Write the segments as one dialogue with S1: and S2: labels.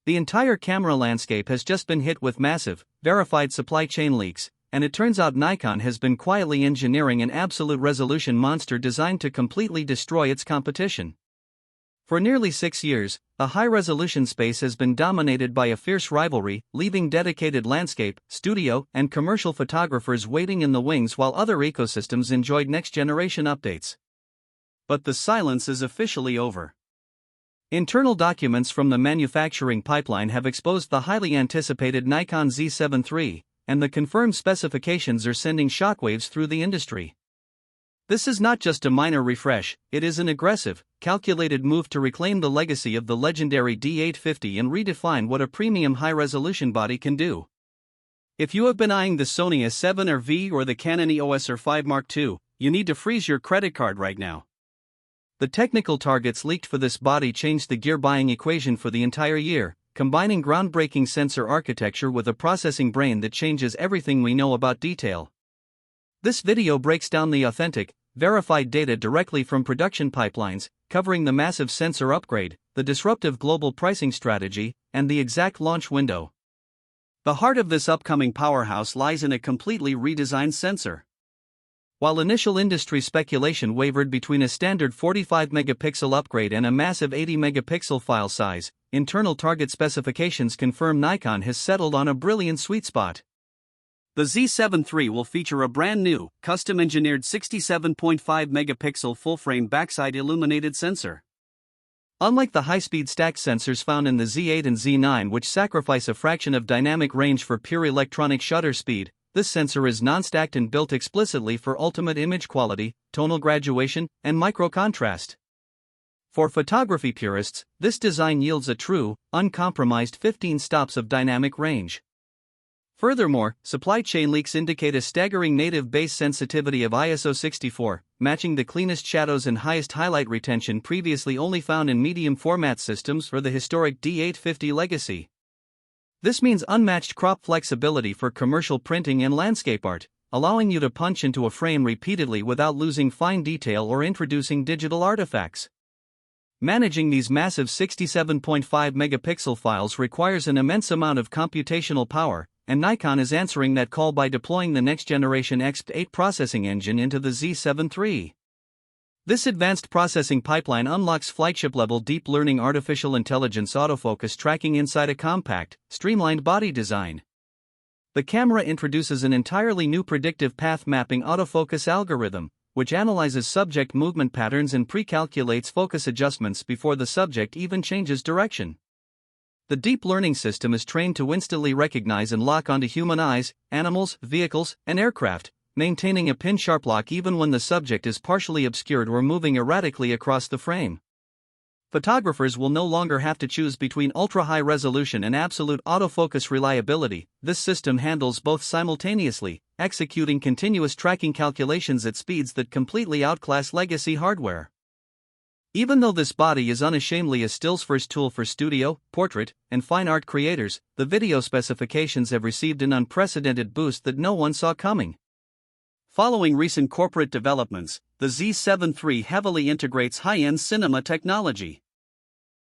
S1: The entire camera landscape has just been hit with massive, verified supply chain leaks, and it turns out Nikon has been quietly engineering an absolute resolution monster designed to completely destroy its competition. For nearly 6 years, the high-resolution space has been dominated by a fierce rivalry, leaving dedicated landscape, studio, and commercial photographers waiting in the wings while other ecosystems enjoyed next-generation updates. But the silence is officially over. Internal documents from the manufacturing pipeline have exposed the highly anticipated Nikon Z7 III, and the confirmed specifications are sending shockwaves through the industry. This is not just a minor refresh, it is an aggressive, calculated move to reclaim the legacy of the legendary D850 and redefine what a premium high-resolution body can do. If you have been eyeing the Sony A7 III or the Canon EOS R5 Mark II, you need to freeze your credit card right now. The technical targets leaked for this body changed the gear buying equation for the entire year, combining groundbreaking sensor architecture with a processing brain that changes everything we know about detail. This video breaks down the authentic, verified data directly from production pipelines, covering the massive sensor upgrade, the disruptive global pricing strategy, and the exact launch window. The heart of this upcoming powerhouse lies in a completely redesigned sensor. While initial industry speculation wavered between a standard 45-megapixel upgrade and a massive 80-megapixel file size, internal target specifications confirm Nikon has settled on a brilliant sweet spot. The Z7 III will feature a brand new, custom-engineered 67.5-megapixel full-frame backside illuminated sensor. Unlike the high-speed stacked sensors found in the Z8 and Z9, which sacrifice a fraction of dynamic range for pure electronic shutter speed, this sensor is non-stacked and built explicitly for ultimate image quality, tonal graduation, and micro-contrast. For photography purists, this design yields a true, uncompromised 15 stops of dynamic range. Furthermore, supply chain leaks indicate a staggering native base sensitivity of ISO 64, matching the cleanest shadows and highest highlight retention previously only found in medium format systems for the historic D850 legacy. This means unmatched crop flexibility for commercial printing and landscape art, allowing you to punch into a frame repeatedly without losing fine detail or introducing digital artifacts. Managing these massive 67.5 megapixel files requires an immense amount of computational power, and Nikon is answering that call by deploying the next-generation XP8 processing engine into the Z7 III. This advanced processing pipeline unlocks flagship-level deep learning artificial intelligence autofocus tracking inside a compact, streamlined body design. The camera introduces an entirely new predictive path mapping autofocus algorithm, which analyzes subject movement patterns and pre-calculates focus adjustments before the subject even changes direction. The deep learning system is trained to instantly recognize and lock onto human eyes, animals, vehicles, and aircraft, maintaining a pin-sharp lock even when the subject is partially obscured or moving erratically across the frame. Photographers will no longer have to choose between ultra-high resolution and absolute autofocus reliability. This system handles both simultaneously, executing continuous tracking calculations at speeds that completely outclass legacy hardware. Even though this body is unashamedly a stills-first tool for studio, portrait, and fine art creators, the video specifications have received an unprecedented boost that no one saw coming. Following recent corporate developments, the Z7 III heavily integrates high-end cinema technology.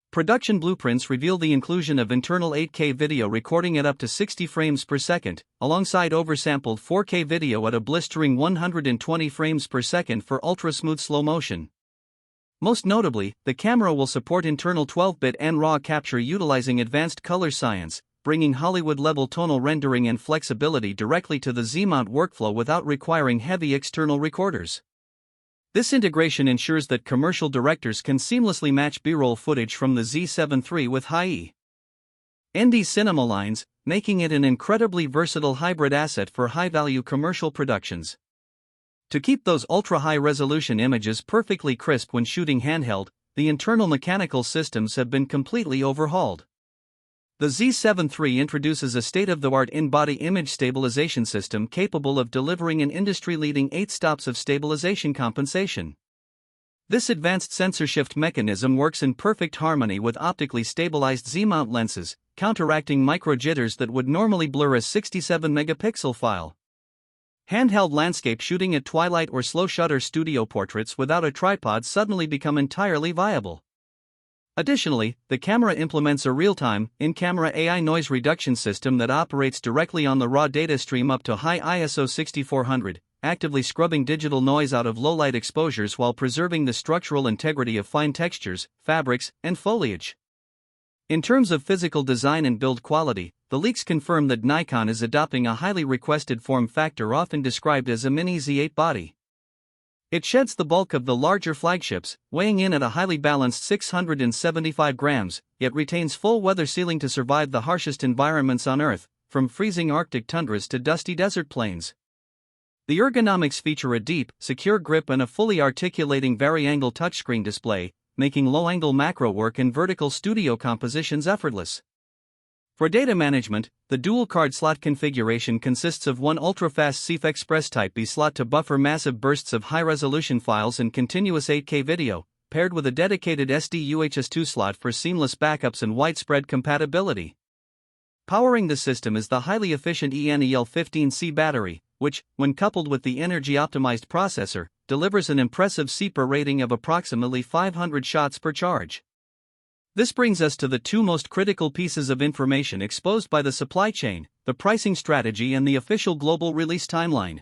S1: Production blueprints reveal the inclusion of internal 8K video recording at up to 60 frames per second, alongside oversampled 4K video at a blistering 120 frames per second for ultra-smooth slow motion. Most notably, the camera will support internal 12-bit and RAW capture utilizing advanced color science, bringing Hollywood-level tonal rendering and flexibility directly to the Z-mount workflow without requiring heavy external recorders. This integration ensures that commercial directors can seamlessly match B-roll footage from the Z7 III with high-end cinema lines, making it an incredibly versatile hybrid asset for high-value commercial productions. To keep those ultra-high-resolution images perfectly crisp when shooting handheld, the internal mechanical systems have been completely overhauled. The Z7 III introduces a state-of-the-art in-body image stabilization system capable of delivering an industry-leading 8 stops of stabilization compensation. This advanced sensor shift mechanism works in perfect harmony with optically stabilized Z-mount lenses, counteracting micro-jitters that would normally blur a 67-megapixel file. Handheld landscape shooting at twilight or slow-shutter studio portraits without a tripod suddenly become entirely viable. Additionally, the camera implements a real-time, in-camera AI noise reduction system that operates directly on the raw data stream up to high ISO 6400, actively scrubbing digital noise out of low-light exposures while preserving the structural integrity of fine textures, fabrics, and foliage. In terms of physical design and build quality, the leaks confirm that Nikon is adopting a highly requested form factor often described as a mini Z8 body. It sheds the bulk of the larger flagships, weighing in at a highly balanced 675 grams, yet retains full weather sealing to survive the harshest environments on Earth, from freezing Arctic tundras to dusty desert plains. The ergonomics feature a deep, secure grip and a fully articulating vari-angle touchscreen display, making low-angle macro work and vertical studio compositions effortless. For data management, the dual-card slot configuration consists of one ultra-fast CF Express Type-B slot to buffer massive bursts of high-resolution files and continuous 8K video, paired with a dedicated SD-UHS-2 slot for seamless backups and widespread compatibility. Powering the system is the highly efficient ENEL15C battery, which, when coupled with the energy-optimized processor, delivers an impressive CPR rating of approximately 500 shots per charge. This brings us to the two most critical pieces of information exposed by the supply chain: the pricing strategy and the official global release timeline.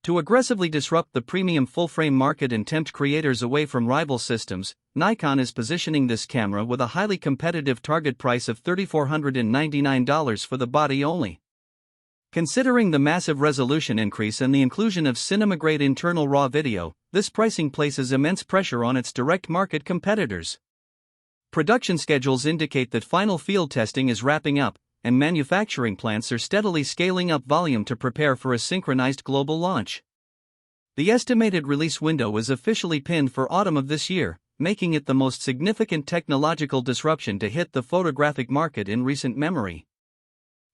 S1: To aggressively disrupt the premium full-frame market and tempt creators away from rival systems, Nikon is positioning this camera with a highly competitive target price of $3,499 for the body only. Considering the massive resolution increase and the inclusion of cinema-grade internal RAW video, this pricing places immense pressure on its direct market competitors. Production schedules indicate that final field testing is wrapping up, and manufacturing plants are steadily scaling up volume to prepare for a synchronized global launch. The estimated release window is officially pinned for autumn of this year, making it the most significant technological disruption to hit the photographic market in recent memory.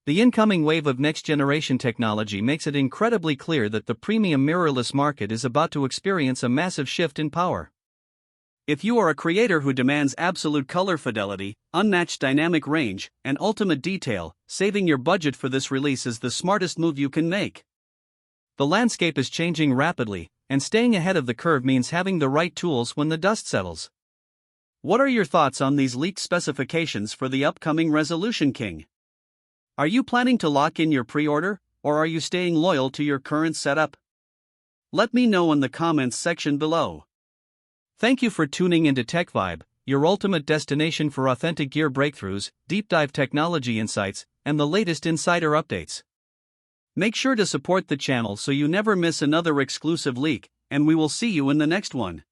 S1: The incoming wave of next-generation technology makes it incredibly clear that the premium mirrorless market is about to experience a massive shift in power. If you are a creator who demands absolute color fidelity, unmatched dynamic range, and ultimate detail, saving your budget for this release is the smartest move you can make. The landscape is changing rapidly, and staying ahead of the curve means having the right tools when the dust settles. What are your thoughts on these leaked specifications for the upcoming Resolution King? Are you planning to lock in your pre-order, or are you staying loyal to your current setup? Let me know in the comments section below. Thank you for tuning into Tech Vibe, your ultimate destination for authentic gear breakthroughs, deep dive technology insights, and the latest insider updates. Make sure to support the channel so you never miss another exclusive leak, and we will see you in the next one.